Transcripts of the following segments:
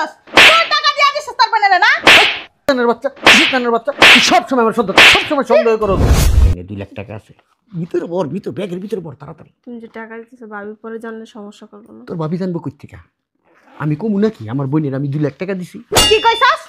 দিছস? তুই টাকা দিয়া দিছস তোর বোনের না? শয়তানের বাচ্চা, শয়তানের বাচ্চা, তুই সবসময় আমার সবসময় সন্দেহ করো। এনে 2 লাখ টাকা আছে, ভিতরে ভর, ব্যাগের ভিতরে ভর তাড়াতাড়ি। তুমি যে টাকা দিতেছো ভাবি পরে জানলে সমস্যা করবো না? তোর ভাবি জানবো কই থেকে? আমি কমু নাকি আমার বোনের আমি 2 লাখ টাকা দিছি? কি কইছস?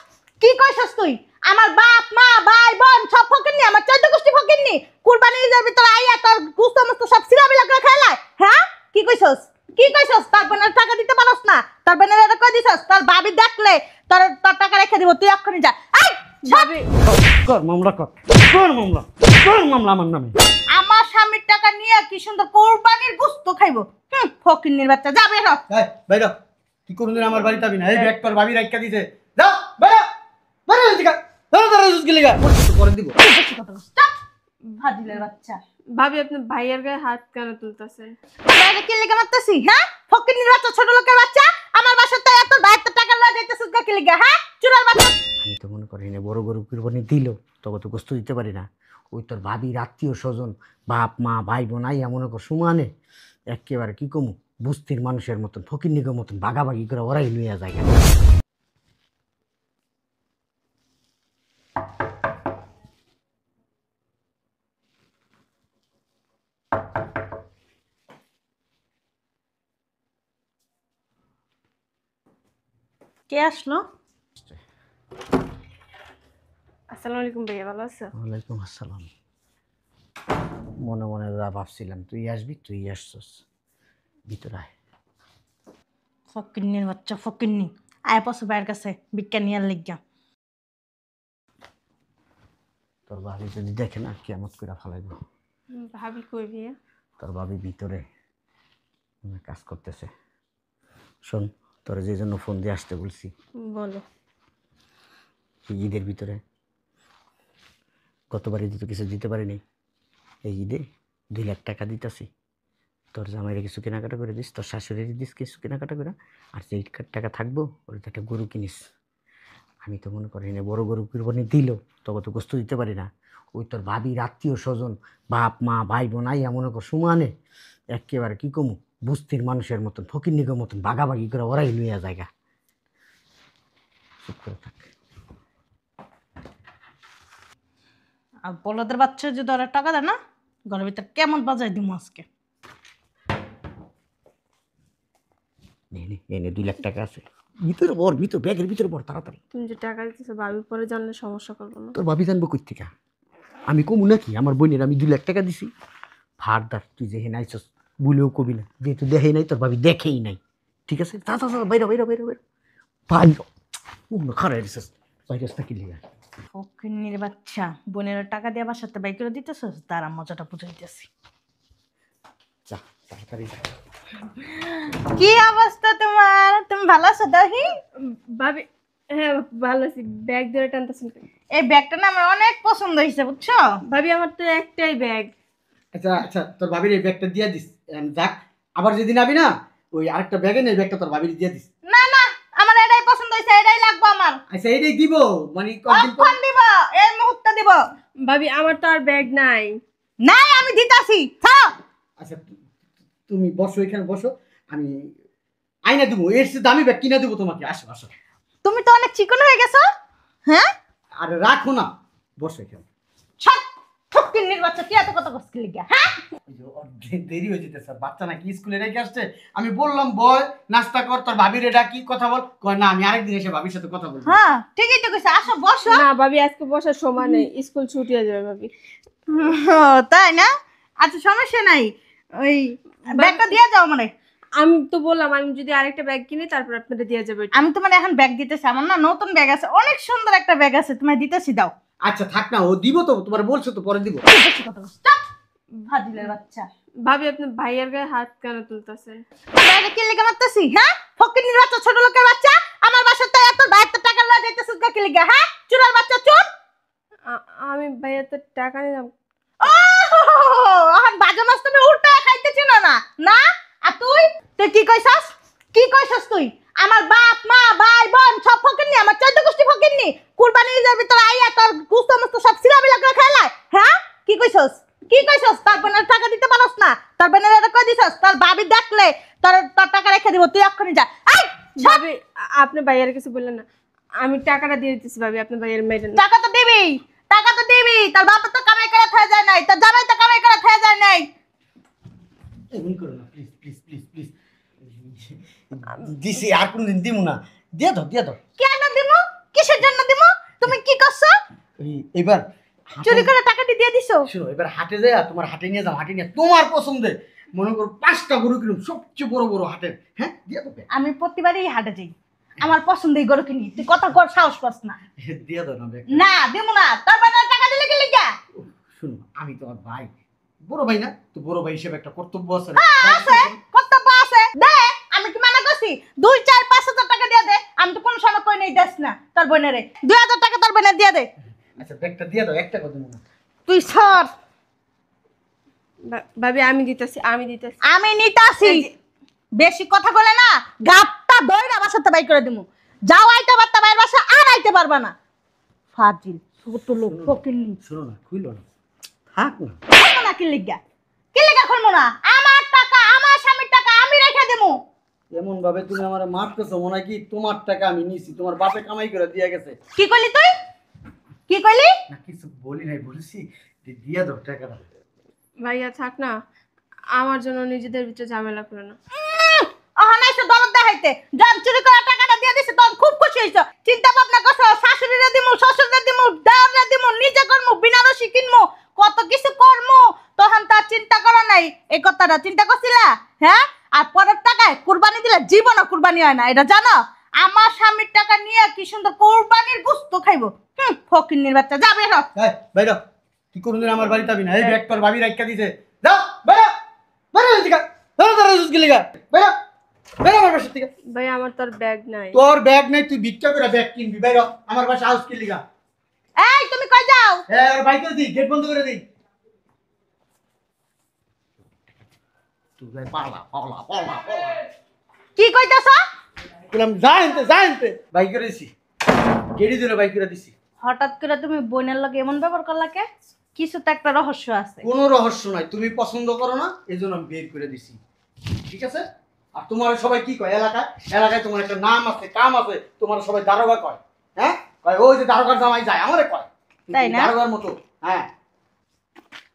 কি কইছস তুই? আমার বাপ মা ভাই বোন সব ফকিরনি, আমার 14 গোষ্ঠী ফকিরনি। কুরবানি ঈদের ভিতর আইয়া তোর গুস্ত মস্ত সব সিরাবিলা করে খাইলাই। হ্যাঁ? কি কইছস? কি কইছস? তোর বোনের টাকা দিতে পারস না? তোর বোনের এটা কই দিছস? তোর ভাবি দেখলে তোর তোর টাকা রেখে দিব, তুই এক্ষুনি যা। এই ভাবি কর মামলা, কর মামলা, আমার নামে। আমার স্বামীর টাকা নিয়ে কি সুন্দর কুরবানির গোশত খাইবো। ফকিরনির বাচ্চা, যা বের হ। এই বাইরে কি কোনদিন আমার বাড়িতে আবি না। এই ব্যাগ তোর ভাবি রাইখা দিছে। যা বাইরে বাইরে এদিকে ধরে ধরে জুস গিলিগা পরে দিব। বেশি কথা বলছিস, চুপ। ফাজিলের বাচ্চা। ভাবি আপনি ভাইয়ের গায়ে হাত কেন তুলতেছেন? বাইরে কি লেগে মারতাছি? হ্যাঁ, ফকিরনির বাচ্চা, ছোট লোকের বাচ্চা। আমার বাসার তো এত ভাই তো টাকা লয়ে যাইতেছিস কি লেগে? হ্যাঁ, চুরার বাচ্চা। আমি তো মনে করি না বড় গরু কুরবানি দিল, তবে তো গোস্ত দিতে পারি না। ওই তোর ভাবির আত্মীয় স্বজন, বাপ মা ভাই বোন আইয়া মনে কর সমানে একেবারে কি কমু বুস্তির মানুষের মতন ফকিরনিকের মতন ভাগাভাগি করে ওরাই লইয়া যায়। কে আসলো? আসসালামু আলাইকুম ভাইয়া, ভালো আছো? ওয়ালাইকুম আসসালাম। মনে মনে যা ভাবছিলাম তুই আসবি, তুই আসছস। ভিতরে আয়। ফকিরনির বাচ্চা, ফকিরনি। আয় পছু বাইরের কাছে বিজ্ঞানীর লিগা। তোর ভাবি যদি দেখে না কেমন করে ফেলাইব। ভাবি কই ভাইয়া? তোর ভাবি ভিতরে কাজ করতেছে। শোন, তোর যে জন্য ফোন দিয়ে আসতে বলছি, বলো। এই ঈদের ভিতরে গতবার ঈদে তো কিছু দিতে পারিনি, এই ঈদে 2 লাখ টাকা দিতেছি। তোর জামাইরে কিছু কেনাকাটা করে দিস, তোর শাশুড়ির দিস কিছু কেনাকাটা করে, আর যে টাকা থাকবো ওর তো একটা গরু কিনিস। আমি তো মনে করি না বড় গরু কুরবানি দিল, তবে তো গোস্ত দিতে পারি না। ওই তোর ভাবির আত্মীয় স্বজন, বাপ মা ভাই বোন আইয়া মনে কর সমানে একেবারে কি কমু বুস্তির মানুষের মতন ফকিরনিকের মতন ভাগাভাগি করে ওরাই লইয়া জায়গা। চুপ করে থাক। আর বলদের বাচ্চা যদি ওরা টাকা দেয় না, ঘরের ভিতর কেমন বাজাই দিব আজকে। এনে 2 লাখ টাকা আছে, ভিতরে ভর, ব্যাগের ভিতরে ভর তাড়াতাড়ি। তুমি যে টাকা দিতেছো ভাবি পরে জানলে সমস্যা করবো না? তোর ভাবি জানবো কই থেকে? আমি কমু নাকি আমার বোনের আমি 2 লাখ টাকা দিছি? ভারদার তুই যে হেন আইছস বলেও কবি না, যেহেতু দেখেই নাই তোর ভাবি দেখেই নাই। ঠিক আছে, যা যা যা বাইরে বাইরে বাইরে বাইরে বাইরে খারাই দিছিস বাইরে থাকি লিগা। ফকিরনির বাচ্চা, বোনের টাকা দিয়ে বাসাতে বাই করে দিতেছস, তারা মজাটা বুঝাইতেছি। যা তাড়াতাড়ি যা। কি অবস্থা তোমার? তুমি ভালো আছো দাহি? ভাবি হ্যাঁ ভালো আছি। ব্যাগ ধরে টানতেছেন কেন? এই ব্যাগটা না আমার অনেক পছন্দ হয়েছে, বুঝছো? ভাবি আমার তো একটাই ব্যাগ। আচ্ছা আচ্ছা তোর ভাবির এই ব্যাগটা দিয়ে দিস। যাক আবার যেদিন আবি না ওই আরেকটা ব্যাগে নেই, ব্যাগটা তোর ভাবির দিয়ে দিস। না না, আমার এটাই পছন্দ হয়েছে, এটাই লাগবে আমার। আচ্ছা এইটাই দিব, মানে কতদিন পর কখন দিব? এই মুহূর্তে দিব। ভাবি আমার তো আর ব্যাগ নাই। নাই, আমি দিতাছি। থাক। আচ্ছা তুমি বসো, এখানে বসো, আমি আইনা দেবো, এর চেয়ে দামি ব্যাগ কিনা দেবো তোমাকে। আসো আসো। তুমি তো অনেক চিকন হয়ে গেছো। হ্যাঁ, আর রাখো না, বসো এখানে। সব ফকিরনির বাচ্চা, কি এত কথা কষ্ট লিগা? হ্যাঁ, ওই যে ওর দেরি হয়ে যেতেছে, বাচ্চা নাকি স্কুলে রেখে আসছে। আমি বললাম বয় নাস্তা কর, তোর ভাবির এটা কি কথা বল, কয় না আমি আরেকদিন এসে ভাবির সাথে কথা বলবো। হ্যাঁ ঠিকই তো কইছে, আসো বসো। না ভাবি আজকে বসার সময় নেই, স্কুল ছুটি হয়ে যাবে ভাবি। ও, তাই না? আচ্ছা সমস্যা নাই, ওই ব্যাগটা দিয়ে যাও মানে। আমি তো বললাম আমি যদি আরেকটা ব্যাগ কিনি তারপর আপনাদের দিয়ে যাবে। আমি তোমার এখন ব্যাগ দিতেছি, আমার না নতুন ব্যাগ আছে, অনেক সুন্দর একটা ব্যাগ আছে, তোমায় দিতেছি, দাও। আচ্ছা থাক না, ও দিব তো, তোমার বলছো তো, পরে দিব। বেশি কথা বলছিস, চুপ। ফাজিলের বাচ্চা। ভাবি আপনি ভাইয়ের গায়ে হাত কেন তুলতেছেন? বাইরে কি লেগে মারতাছি? হ্যাঁ, ফকিরনির বাচ্চা, ছোট লোকের বাচ্চা। আমার বাসার তো এত ভাই তো টাকা লয়ে যাইতেছিস কি লেগে? হ্যাঁ, চুরার বাচ্চা, চুপ। আমি ভাইয়ের তো টাকা নিলাম। ও, এখন বাজে মাছ তুমি উল্টা খাইতেছ না না না। আর তুই তুই কি কইছস? কি কইছস তুই? আমার বাপ মা ভাই বোন সব ফকিরনি, আমার 14 গোষ্ঠী ফকিরনি। কুরবানি ঈদের ভিতর আইয়া তোর গুস্ত মস্ত সব সিরাবিলা করে খাইলাই। হ্যাঁ, কি কইছস? কি কইছস? তোর বোনের টাকা দিতে পারস না? তোর বোনের এটা কই দিছস? তোর ভাবি দেখলে তোর তোর টাকা রেখে দিব, তুই এক্ষুনি যা। এই ভাবি আপনি ভাইয়ের কিছু বললেন না, আমি টাকাটা দিয়ে দিতেছি ভাবি, আপনি ভাইয়ের মেয়ের না। টাকা তো দিবি, টাকা তো দিবি। তার বাপ তো কামাই করে খাওয়া যায় নাই, তার জামাই তো কামাই করে খাওয়া যায় নাই। এমন করো না প্লিজ প্লিজ প্লিজ প্লিজ। দিছি আর কোনদিন দিমু না, দিয়ে দাও দিয়ে দাও। কেন দিমু? কিসের জন্য দিমু? তুমি কি করছো? এবার চুরি করে টাকাটি দিয়ে দিছো? শোনো, এবার হাটে যায় তোমার হাটে নিয়ে যাও, হাটে নিয়ে তোমার পছন্দে মনে করো 5টা গরু কিনুম, সবচেয়ে বড় বড় হাটের। হ্যাঁ দিয়ে দেবে, আমি প্রতিবারই হাটে যাই, আমার পছন্দের গরু কিনি। তুই কথা কর, সাহস পাস না। দিয়ে দাও না ব্যাগ। না দিমু না। তার মানে টাকা দিলে কি লিগা? শুনো, আমি তোমার ভাই, বড় ভাই না তো, বড় ভাই হিসেবে একটা কর্তব্য আছে না? আছে, কর্তব্য আছে। দে, আমি কি মানা করছি? 2, 4, 5,000 টাকা দিয়ে দে। আমি তো কোনো সময় কই নাই দেস না তোর বোনেরে। 2,000 টাকা তোর বোনের দিয়ে দে। আচ্ছা ব্যাগটা দিয়ে দাও, 1 টাকা দেবো না। তুই সর। ভাবি আমি দিতেছি, আমি দিতেছি। আমি নিতাছি। বেশি কথা বলে না, গাপটা দইরা বাসাতে বাই করে দিমু। যাও আইতে পারতা বাইর বাসা, আর আইতে পারবা না। ফাজিল ছোট লোক ফকিন্নি। শোনো না, খুইলো না, থাক না। খুলবো না কি লিগা? কি লিগা খুলবো না? আমার টাকা, আমার স্বামীর টাকা আমি রেখে দিমু। এমন ভাবে তুমি আমার মারতেছো মনে হয় কি তোমার টাকা আমি নিছি, তোমার বাপে কামাই করে দিয়ে গেছে। কি কইলি তুই? কি কইলি? না কিছু বলি নাই, বলছি দিয়ে দাও টাকাটা। ভাইয়া থাক না, আমার জন্য নিজেদের ভিতরে ঝামেলা করে না। নাইছে দরদ দেখাইতে। যখন চুরি করা টাকাটা দিয়ে দিছে তখন খুব খুশি হইছো। চিন্তা ভাবনা করছো শাশুড়িরে দিমু, শ্বশুরে দিমু, দেওরে দিমু, নিজে করমু, বিনারসি কিনমু, কত কিছু করমু। তখন তার চিন্তা করো নাই। এই কথাটা চিন্তা করছিলা? হ্যাঁ? আর পরের টাকায় কুরবানি দিলে জীবনও কুরবানি হয় না, এটা জানো? আমার স্বামীর টাকা নিয়ে কি সুন্দর কুরবানির গোশত খাইবো। ফকিন্নির বাচ্চা, যা বের হ। এই বাইরে, কি কোনদিন আমার বাড়িতে আবি না। এই ব্যাগ তোর ভাবি রাখা দিছে, যাও বাইরে বাইরে দিকা, ধরো ধরো জুস গিলিগা, বাইরে বাইরে আমার বাসা থেকে। ভাই আমার তোর ব্যাগ নাই। তোর ব্যাগ নাই, তুই ভিক্ষা করে ব্যাগ কিনবি, বাইরে আমার বাসা হাউস কিলিগা। এই তুমি কই যাও? হ্যাঁ আর বাইক করে দি, গেট বন্ধ করে দি। তুই যাই পালা পালা পালা পালা। কি কইতাছ? বললাম যা এনতে বাইক করে দিছি, গেড়ি দিলে বাইক করে দিছি। হঠাৎ করে তুমি বোনের লগে এমন ব্যবহার করলা কে? কিছু তো একটা রহস্য আছে। কোনো রহস্য নাই, তুমি পছন্দ করো না এই জন্য আমি বের করে দিছি, ঠিক আছে? আর তোমার সবাই কি কয় এলাকায়? এলাকায় তোমার একটা নাম আছে, কাম আছে, তোমার সবাই দারোগা কয়। হ্যাঁ কয় ওই যে দারোগার জামাই যায়, আমারে কয় তাই না? দারোগার মতো। হ্যাঁ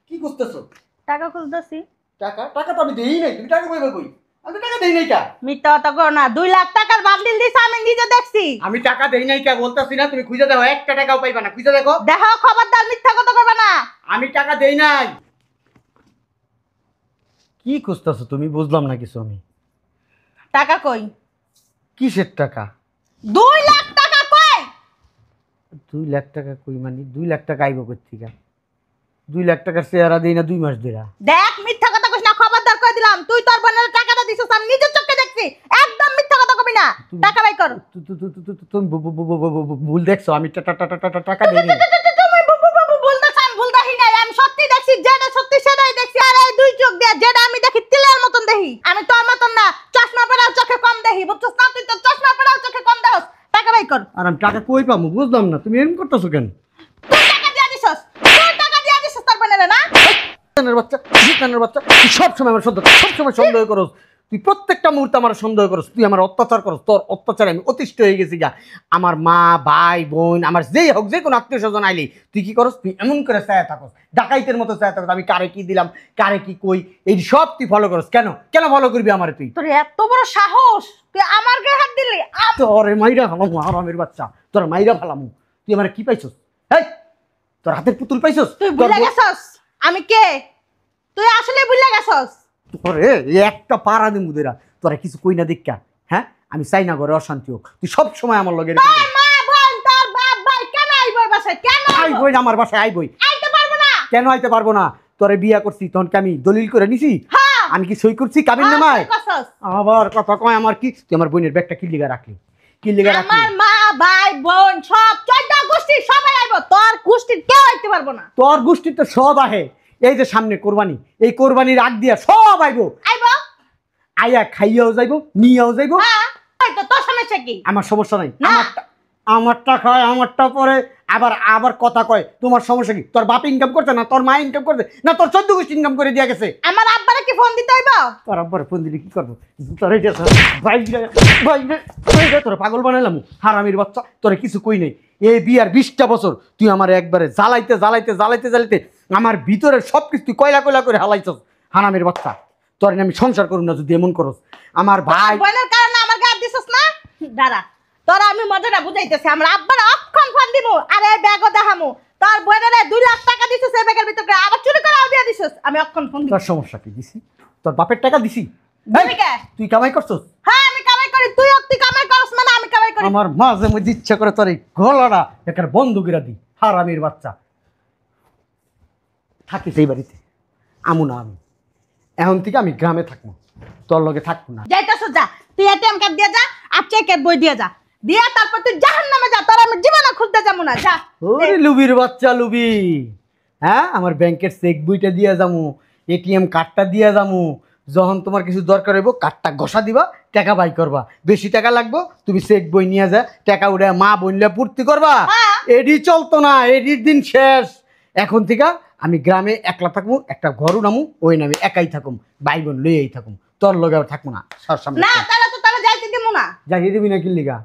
কি করতেছো? টাকা খুঁজতেছি। টাকা টাকা তো আমি দেই নাই, তুমি টাকা কইবে কই? আমি তো টাকা দেই নাই কা। মিথ্যা কথা কও না। 2 লাখ টাকার বান্ডিল দিছে, আমি নিজে দেখছি। আমি টাকা দেই নাই কা বলতাছি না, তুমি খুঁজে দেখো, 1 টাকাও পাইবা না, খুঁজে দেখো। দেখো খবরদার মিথ্যা কথা কইবা না। আমি টাকা দেই নাই। কি খুঁজতেছো তুমি? বুঝলাম না কিছু আমি। টাকা কই? কিসের টাকা? 2 লাখ টাকা কই? 2 লাখ টাকা কই মানে? 2 লাখ টাকা আইব কই থেকে? 2 লাখ টাকার চেহারা দেই না 2 মাস ধরে। দেখ মিথ্যা কথা কইস না, খবরদার কই দিলাম। তুই তোর বোনের টাকাটা দিছিস, আমি নিজের চোখে দেখছি। একদম মিথ্যা কথা কবি না। টাকা বাই কর। তুমি ভুল দেখছো, আমি টাকা দেই নাই। তুমি বলতাছ, আমি ভুলতাহি নাই। আমি সত্যি দেখছি, যেটা সত্যি সেটাই দেখছি। আর এই 2 চোখ দিয়ে যেটা আমি দেখি তিলের মতন দেখি। আমি তোর মতন না, চশমা পরাও চোখে কম দেখি, বুঝছস না? তুই তো চশমা পরাও চোখে কম দেখস। টাকা বাই কর। আর আমি টাকা কই পাবো বুঝলাম না, তুমি এরকম করতেছো কেন? তুই টাকা দিয়া দিছস, তুই টাকা দিয়া দিছস তোর বোনের না? শয়তানের বাচ্চা, শয়তানের বাচ্চা, তুই সবসময় আমার সবসময় সন্দেহ করস। তুই প্রত্যেকটা মুহূর্তে আমার সন্দেহ করস, তুই আমার অত্যাচার করস। তোর অত্যাচারে আমি অতিষ্ঠ হয়ে গেছি গা। আমার মা, ভাই, বোন, আমার যেই হোক, যে কোনো আত্মীয় স্বজন আইলি তুই কি করস? তুই এমন করে চায়া থাকস, ডাকাইতের মতো চায়া থাকস। আমি কারে কি দিলাম, কারে কি কই, এই সব তুই ফলো করস। কেন কেন ফলো করবি আমারে তুই? তোর এত বড় সাহস, তুই আমার গায়ে হাত দিলি? তোরে মাইরা ফালামু, আরামের বাচ্চা, তোর মাইরা ফালামু। তুই আমার কি পাইছস? হেই, তোর হাতের পুতুল পাইছস? তুই ভুলে গেছস আমি কে? তুই আসলে ভুলে গেছস? তোরে একটা পাড়া দিমু দেরা, তোরা কিছু কই না দেখা। হ্যাঁ আমি চাই না ঘরে অশান্তি হোক, তুই সব সময় আমার লগে তোর মা, বোন, তোর বাপ, ভাই কেন আইবো এই বাসায়? কেন আই বই আমার বাসায় আই বই। আইতে পারবো না? কেন আইতে পারবো না? তোরে বিয়া করছি তখন কি আমি দলিল করে নিছি? হ্যাঁ। আমি কি সই করছি কাবিন নামায়? তুই করছস। আবার কথা কয় আমার কি? তুই আমার বোনের ব্যাগটা কি লিগা রাখলি? কি লিগা রাখলি? আমার মা, ভাই, বোন সব 14 গোষ্ঠী সবাই আইবো, তোর গোষ্ঠীর কেউ আইতে পারবো না। তোর গোষ্ঠী তো সব আহে। এই যে সামনে কোরবানি, এই কোরবানির আগ দিয়া সব আইবো। আইবো? আইয়া খাইয়াও যাইবো, নিয়াও যাইবো। হ্যাঁ। তো তোর সমস্যা কি? আমার সমস্যা নাই। না। আমারটা খায় আমারটা পরে আবার আবার কথা কয় তোমার সমস্যা কি তোর বাপ ইনকাম করছে না তোর মা ইনকাম করছে না তোর 14 গোষ্ঠী ইনকাম করে দিয়া গেছে আমার আব্বারে কি ফোন দিতে হইব? তোর আব্বার ফোন দিলে কি করবো তোর এটা ভাই তোর পাগল বানাইলাম হারামির বাচ্চা তোরে কিছু কই নাই এই বিয়ার 20টা বছর তুই আমার একবারে জ্বালাইতে জ্বালাইতে জ্বালাইতে জ্বালাইতে আমার ভিতরের সব কিছু তুই কয়লা কয়লা করে হালাইছস হারামির বাচ্চা তোর আমি সংসার করুন না যদি এমন করস আমার ভাই বোনের কারণে আমার গায়ে দিছস না? দাঁড়া, তোরা আমি মজাটা বুঝাইতেছি। আমার আব্বার অক্ষণ ফোন দিব আর এই ব্যাগও দেখামু। তোর বোনের 2 লাখ টাকা দিছিস এই ব্যাগের ভিতরে, আবার চুরি করে দিয়ে দিছিস। আমি অক্ষণ ফোন দিব। তোর সমস্যা কি দিছি তোর বাপের টাকা দিছি দিবি কে? তুই কামাই করছস হ্যাঁ আমি কামাই করি, তুই কামাই করস মানে আমি কামাই করি। আমার মাঝে মধ্যে ইচ্ছা করে তোর এই গলাটা একার বন্ধ করে দি হারামির বাচ্চা থাকিস এই বাড়িতে আমু না আমি এখন থেকে আমি গ্রামে থাকবো তোর লগে থাকবো না যাইতাছ যা, তুই এটিএম কার্ড দিয়ে যা আর চেকের বই দিয়ে যা, দিয়া তারপর তুই জাহান্নামে যা। তোর আমি জীবনে খুঁজতে যাবো না, যা। ওরে লুবির বাচ্চা লুবি হ্যাঁ আমার ব্যাংকের চেক বইটা দিয়ে যামু এটিএম কার্ডটা দিয়ে যামু যখন তোমার কিছু দরকার হইব কার্ডটা ঘষা দিবা টাকা বাই করবা বেশি টাকা লাগবো তুমি চেক বই নিয়ে যা টাকা উঠে মা বললে পূর্তি করবা হ্যাঁ। এডি চলতো না এডির দিন শেষ এখন থেকে আমি গ্রামে একলা থাকবো একটা ঘরও নামু ওই নামে একাই থাকুম ভাই বোন লইয়াই থাকুম তোর লগে আর থাকবো না সর সামনে না তাহলে তো তাহলে যাইতে দিব না। যাইতে দিবি না কি লিগা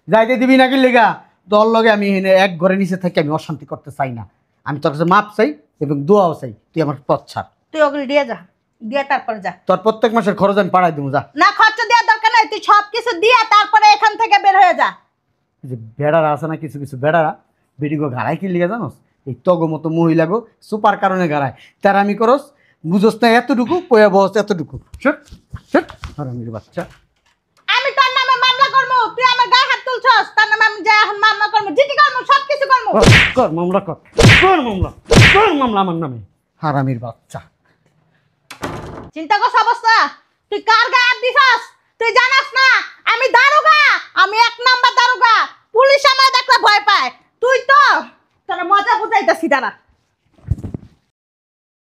যাইতে দিবি না কি লিগা তোর লগে আমি এখানে এক ঘরে নিচে থাকি আমি অশান্তি করতে চাই না আমি তোর কাছে মাপ চাই এবং দোয়াও চাই তুই আমার পথ ছাড় তুই ওগুলো দিয়ে যা, দিয়ে তারপর যা। তোর প্রত্যেক মাসের খরচ আমি পাঠাই দেবো যা না খরচা দেওয়ার দরকার নাই, তুই সব কিছু দিয়ে তারপরে এখান থেকে বের হয়ে যা। এই যে বেড়ারা আছে না কিছু কিছু বেড়ারা বেডিগো ঘাড়াই কি লিগা জানোস এই তগো মতো মহিলাগো সুপার কারণে ঘাড়ায় তার আমি করস বুঝোস না এতটুকু কয়া বস এতটুকু শট শট হারামির বাচ্চা আমি তোর নামে মামলা করবো, তুই আমার গায়ে হাত তুলছস, তার নামে আমি যা এখন মামলা করবো, জিটি করবো, সব কিছু করবো। কর মামলা কর কর মামলা আমার নামে হারামির বাচ্চা চিন্তা করছ অবস্থা, তুই কার গায়ে হাত দিছস? তুই জানাস না আমি দারোগা, আমি 1 নাম্বার দারোগা। পুলিশ আমার দেখলে ভয় পায়, তুই তো তোর মজা বুঝাইতাছি। দাঁড়া।